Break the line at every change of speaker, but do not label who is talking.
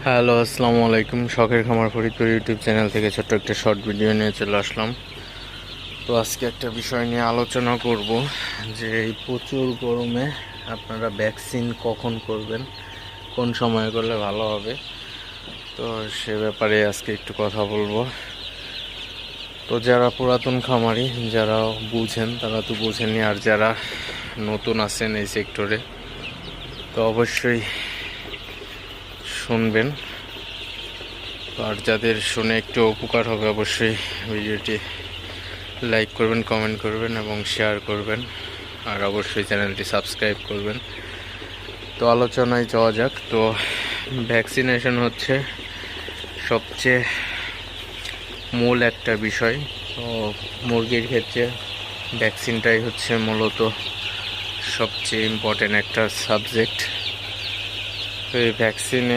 Hello, আসসালামু আলাইকুম। শখের খামার ফরিদপুর ইউটিউব চ্যানেল থেকে ছোট্ট একটা শর্ট ভিডিও নিয়ে চলে আসলাম। তো আজকে একটা বিষয় নিয়ে আলোচনা করব যে এই প্রচুর গরমে আপনারা ভ্যাকসিন কখন করবেন, কোন সময় করলে ভালো হবে। তো সে ব্যাপারে আজকে একটু কথা বলবো। তো যারা পুরাতন খামারি, যারা বুঝেন তারা তো বুঝেনি, আর যারা নতুন আছেন এই সেক্টরে তো অবশ্যই শুনবেন। আর যাদের শুনে একটু উপকার হবে অবশ্যই ভিডিওটি লাইক করবেন, কমেন্ট করবেন এবং শেয়ার করবেন, আর অবশ্যই চ্যানেলটি সাবস্ক্রাইব করবেন। তো আলোচনায় যাওয়া যাক। তো ভ্যাকসিনেশন হচ্ছে সবচেয়ে মূল একটা বিষয়। তো মুরগির ক্ষেত্রে ভ্যাকসিনটাই হচ্ছে মূলত সবচেয়ে ইম্পর্টেন্ট একটা সাবজেক্ট। তো এই ভ্যাকসিনে